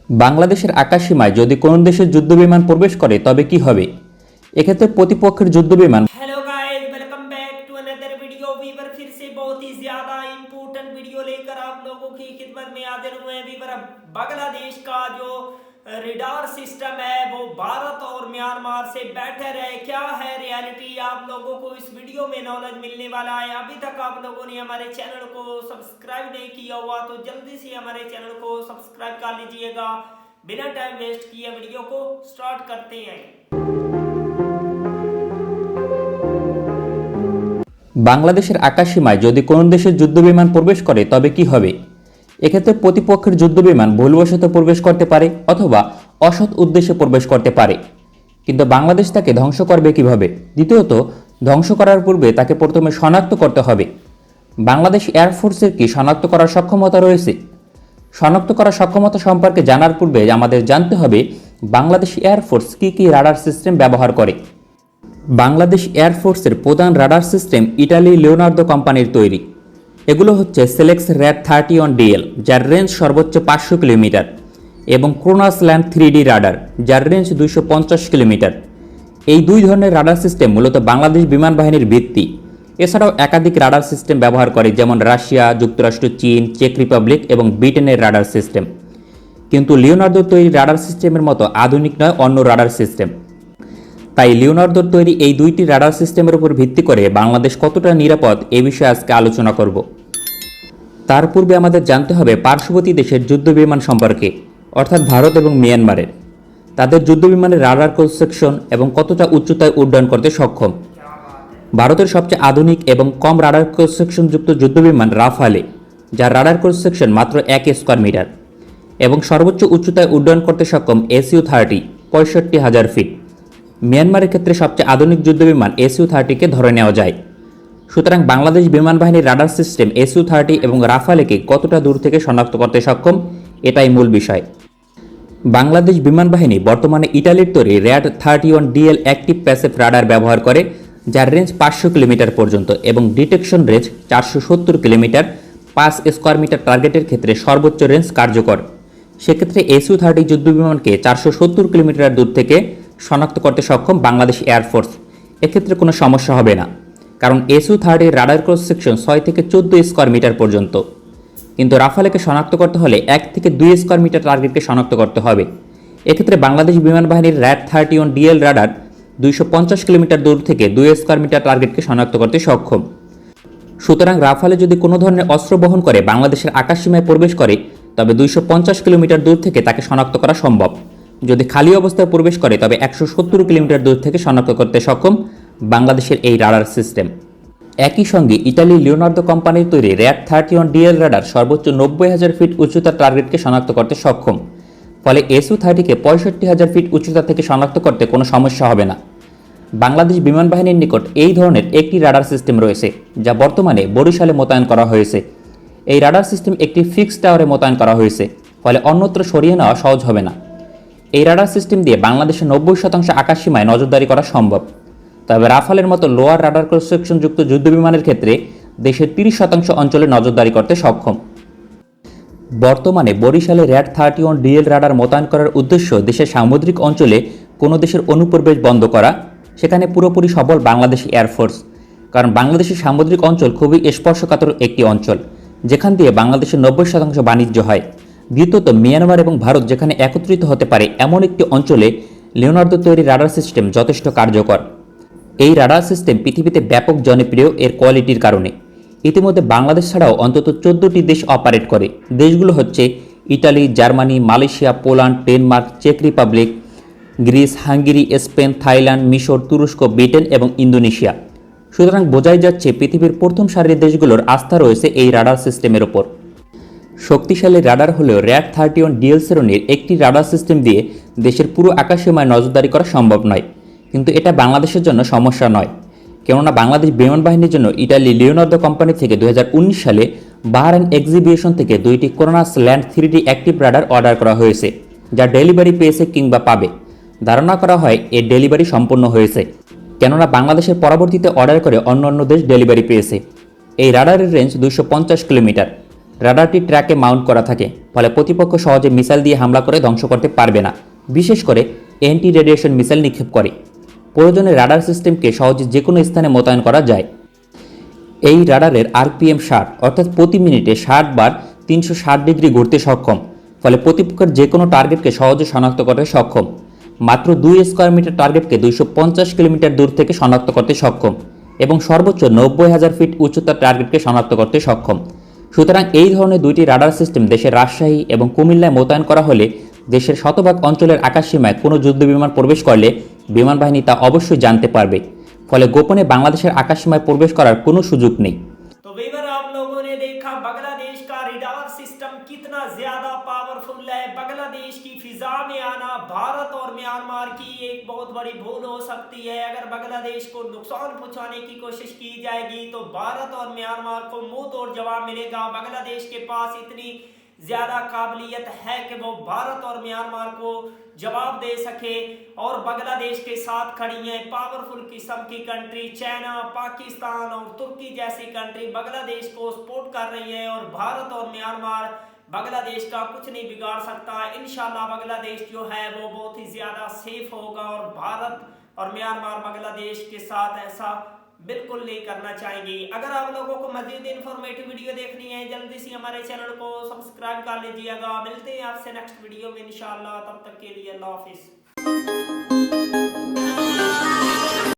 বাংলাদেশের আকাশসীমায় যদি কোনো দেশের যুদ্ধবিমান প্রবেশ করে তবে কি হবে? এক্ষেত্রে প্রতিপক্ষের যুদ্ধবিমান hello guys, welcome back to another video. Viewer फिर से बहुत ही ज्यादा इंपॉर्टेंट वीडियो लेकर आप लोगों की खिदमत में हाजिर हुए हैं। वीवर बांग्लादेश का जो रडार सिस्टम है वो भारत और म्यांमार से बेटर है। क्या है रियलिटी, आप लोगों को इस वीडियो में नॉलेज मिलने वाला है। अभी तक आप लोगों ने हमारे चैनल को सब्सक्राइब नहीं किया हुआ तो जल्दी से हमारे चैनल को सब्सक्राइब कर लीजिएगा। बिना टाइम वेस्ट किए वीडियो को स्टार्ट करते हैं। বাংলাদেশের আকাশসীমায় যদি কোনো দেশের যুদ্ধবিমান প্রবেশ করে তবে কি হবে? এক্ষেত্রে প্রতিপক্ষের যুদ্ধবিমান ভুলবশত প্রবেশ করতে পারে অথবা অসৎ উদ্দেশ্যে প্রবেশ করতে পারে, কিন্তু বাংলাদেশ তাকে ধ্বংস করবে কিভাবে? দ্বিতীয়ত, ধ্বংস করার পূর্বে তাকে প্রথমে শনাক্ত করতে হবে। বাংলাদেশ এয়ারফোর্সের কি শনাক্ত করার সক্ষমতা রয়েছে? শনাক্ত করার সক্ষমতা সম্পর্কে জানার পূর্বে আমাদের জানতে হবে বাংলাদেশ এয়ারফোর্স কী রাডার সিস্টেম ব্যবহার করে। বাংলাদেশ এয়ারফোর্সের প্রধান রাডার সিস্টেম ইটালি লিওনার্দো কোম্পানির তৈরি। এগুলো হচ্ছে সেলেক্স RAD-31DL, যার রেঞ্জ সর্বোচ্চ 500 কিলোমিটার, এবং ক্রোনাস ল্যান্ড 3D রাডার, যার রেঞ্জ 250 কিলোমিটার। এই দুই ধরনের রাডার সিস্টেম মূলত বাংলাদেশ বিমান বাহিনীর ভিত্তি। এছাড়াও একাধিক রাডার সিস্টেম ব্যবহার করে, যেমন রাশিয়া, যুক্তরাষ্ট্র, চীন, চেক রিপাবলিক এবং ব্রিটেনের রাডার সিস্টেম। কিন্তু লিওনার্দোর তৈরি রাডার সিস্টেমের মতো আধুনিক নয় অন্য রাডার সিস্টেম। তাই লিওনার্দোর তৈরি এই দুইটি রাডার সিস্টেমের উপর ভিত্তি করে বাংলাদেশ কতটা নিরাপদ এ বিষয়ে আজকে আলোচনা করব। তার পূর্বে আমাদের জানতে হবে পার্শ্ববর্তী দেশের যুদ্ধবিমান সম্পর্কে, অর্থাৎ ভারত এবং মিয়ানমারের। তাদের যুদ্ধবিমানের রাডার ক্রস সেকশন এবং কতটা উচ্চতায় উড্ডয়ন করতে সক্ষম। ভারতের সবচেয়ে আধুনিক এবং কম রাডার ক্রস সেকশন যুক্ত যুদ্ধবিমান রাফালে, যার রাডার ক্রস সেকশন মাত্র 1 স্কয়ার মিটার, এবং সর্বোচ্চ উচ্চতায় উড্ডয়ন করতে সক্ষম SU-30 65,000 ফিট। মিয়ানমারের ক্ষেত্রে সবচেয়ে আধুনিক যুদ্ধবিমান SU-30কে ধরে নেওয়া যায়। সুতরাং বাংলাদেশ বিমান বাহিনীর রাডার সিস্টেম SU-30 এবং রাফালেকে কতটা দূর থেকে শনাক্ত করতে সক্ষম, এটাই মূল বিষয়। বাংলাদেশ বিমান বাহিনী বর্তমানে ইটালির তৈরি RAD-31DL অ্যাক্টিভ প্যাসিভ রাডার ব্যবহার করে, যার রেঞ্জ 500 কিলোমিটার পর্যন্ত এবং detection range 470 kilometre. 5 square metre টার্গেটের ক্ষেত্রে সর্বোচ্চ রেঞ্জ কার্যকর। সেক্ষেত্রে SU-30 যুদ্ধবিমানকে 470 কিলোমিটার দূর থেকে শনাক্ত করতে সক্ষম বাংলাদেশ এয়ারফোর্স। এক্ষেত্রে কোনো সমস্যা হবে না, কারণ SU-30 রাডার ক্রস সেকশন 6 থেকে 14 স্কয়ার মিটার পর্যন্ত। কিন্তু রাফালেকে শনাক্ত করতে হলে 1 থেকে 2 স্কয়ার মিটার টার্গেটকে শনাক্ত করতে হবে। এক্ষেত্রে বাংলাদেশ বিমান বাহিনীর RAD-31DL রাডার 250 কিলোমিটার দূর থেকে 2 স্কয়ার মিটার টার্গেটকে শনাক্ত করতে সক্ষম। সুতরাং রাফালে যদি কোনো ধরনের অস্ত্র বহন করে বাংলাদেশের আকাশসীমায় প্রবেশ করে, তবে 250 কিলোমিটার দূর থেকে তাকে শনাক্ত করা সম্ভব। যদি খালি অবস্থায় প্রবেশ করে তবে 170 কিলোমিটার দূর থেকে শনাক্ত করতে সক্ষম বাংলাদেশের এই রাডার সিস্টেম। একই সঙ্গে ইটালি লিওনার্দো কোম্পানির তৈরি RAD-31DL রাডার সর্বোচ্চ 90,000 ফিট উচ্চতার টার্গেটকে শনাক্ত করতে সক্ষম। ফলে SU-30কে 65,000 ফিট উচ্চতা থেকে শনাক্ত করতে কোনো সমস্যা হবে না। বাংলাদেশ বিমান বাহিনীর নিকট এই ধরনের একটি রাডার সিস্টেম রয়েছে, যা বর্তমানে বরিশালে মোতায়েন করা হয়েছে। এই রাডার সিস্টেম একটি ফিক্সড টাওয়ারে মোতায়েন করা হয়েছে, ফলে অন্যত্র সরিয়ে নেওয়া সহজ হবে না। এই রাডার সিস্টেম দিয়ে বাংলাদেশের 90% আকাশসীমায় নজরদারি করা সম্ভব। তবে রাফালের মতো লোয়ার রাডার ক্রস সেকশন যুক্ত যুদ্ধবিমানের ক্ষেত্রে দেশের 30% অঞ্চলে নজরদারি করতে সক্ষম। বর্তমানে বরিশালে RAD-31DL রাডার মোতায়েন করার উদ্দেশ্য দেশের সামুদ্রিক অঞ্চলে কোনো দেশের অনুপ্রবেশ বন্ধ করা, সেখানে পুরোপুরি সফল বাংলাদেশ এয়ারফোর্স। কারণ বাংলাদেশের সামুদ্রিক অঞ্চল খুবই স্পর্শকাতর একটি অঞ্চল, যেখান দিয়ে বাংলাদেশের 90% বাণিজ্য হয়। দ্বিতীয়ত, মিয়ানমার এবং ভারত যেখানে একত্রিত হতে পারে এমন একটি অঞ্চলে লিওনার্দো তৈরি রাডার সিস্টেম যথেষ্ট কার্যকর। এই রাডার সিস্টেম পৃথিবীতে ব্যাপক জনপ্রিয় এর কোয়ালিটির কারণে। ইতিমধ্যে বাংলাদেশ ছাড়াও অন্তত 14টি দেশ অপারেট করে। দেশগুলো হচ্ছে Italy, Germany, Malaysia, Poland, Denmark, চেক Republic, Greece, Hungary, Spain, Thailand, মিশর, তুরস্ক, ব্রিটেন এবং ইন্দোনেশিয়া। সুতরাং বোঝাই যাচ্ছে পৃথিবীর প্রথম সারির দেশগুলোর আস্থা রয়েছে এই রাডার সিস্টেমের ওপর। শক্তিশালী রাডার হলেও RAD-31DL শ্রেণীর একটি রাডার সিস্টেম দিয়ে দেশের পুরো আকাশসীমায় নজরদারি করা সম্ভব নয়। কিন্তু এটা বাংলাদেশের জন্য সমস্যা নয়, কেননা বাংলাদেশ বিমান বাহিনীর জন্য ইটালি লিওনার্দো কোম্পানি থেকে 2019 সালে বাহরাইন এক্সিবিশন থেকে 2টি Cronus land 3D active radar order করা হয়েছে, যা ডেলিভারি পেয়েছে কিংবা পাবে। ধারণা করা হয় এর ডেলিভারি সম্পন্ন হয়েছে, কেননা বাংলাদেশের পরবর্তীতে অর্ডার করে অন্য দেশ ডেলিভারি পেয়েছে। এই রাডারের রেঞ্জ 250 কিলোমিটার। রাডারটি ট্র্যাকে মাউন্ট করা থাকে, ফলে প্রতিপক্ষ সহজে মিসাইল দিয়ে হামলা করে ধ্বংস করতে পারবে না। বিশেষ করে অ্যান্টি রেডিয়েশন মিসাইল নিক্ষেপ করে। প্রয়োজনে রাডার সিস্টেমকে সহজে যে কোনো স্থানে মোতায়েন করা যায়। এই রাডারের আরপিএম 60, অর্থাৎ প্রতি মিনিটে 60 বার 360 ডিগ্রি ঘুরতে সক্ষম, ফলে প্রতিপক্ষের যে কোনো টার্গেটকে সহজে শনাক্ত করতে সক্ষম। মাত্র 2 স্কোয়ার মিটার টার্গেটকে 250 কিলোমিটার দূর থেকে শনাক্ত করতে সক্ষম এবং সর্বোচ্চ 90,000 ফিট উচ্চতার টার্গেটকে শনাক্ত করতে সক্ষম। সুতরাং এই ধরনের দুইটি রাডার সিস্টেম দেশের রাজশাহী এবং কুমিল্লায় মোতায়েন করা হলে দেশের শতভাগ অঞ্চলের আকাশসীমায় কোনো যুদ্ধবিমান প্রবেশ করলে বিমান বাহিনী তা অবশ্যই জানতে পারবে, ফলে গোপনে বাংলাদেশের আকাশসীমায় প্রবেশ করার কোনো সুযোগ নেই। तो वीवर आप लोगों ने देखा बांग्लादेश का रडार सिस्टम कितना ज्यादा पावरफुल है। बांग्लादेश की फिजा में आना भारत और म्यांमार की एक बहुत बड़ी भूल हो सकती है। अगर बांग्लादेश को नुकसान पहुंचाने की कोशिश की जाएगी तो भारत और म्यांमार को मुंह तोड़ जवाब मिलेगा। बांग्लादेश के पास इतनी ज्यादा काबिलियत है कि वो भारत और म्यांमार को जवाब दे सके और बांग्लादेश के साथ खड़ी है पावरफुल किस्म की कंट्री। चाइना, पाकिस्तान और तुर्की जैसी कंट्री बांग्लादेश को सपोर्ट कर रही है और भारत और म्यांमार बांग्लादेश का कुछ नहीं बिगाड़ सकता। इंशाल्लाह बांग्लादेश जो है वो बहुत ही ज्यादा सेफ होगा और भारत और म्यांमार बांग्लादेश के साथ ऐसा बिल्कुल नहीं करना चाहेंगे। अगर आप लोगों को मजीद इन्फॉर्मेटिव वीडियो देखनी है जल्दी से हमारे चैनल को सब्सक्राइब कर लीजिएगा। मिलते हैं आपसे नेक्स्ट वीडियो में इंशाल्लाह, तब तक के लिए अल्लाह हाफिज।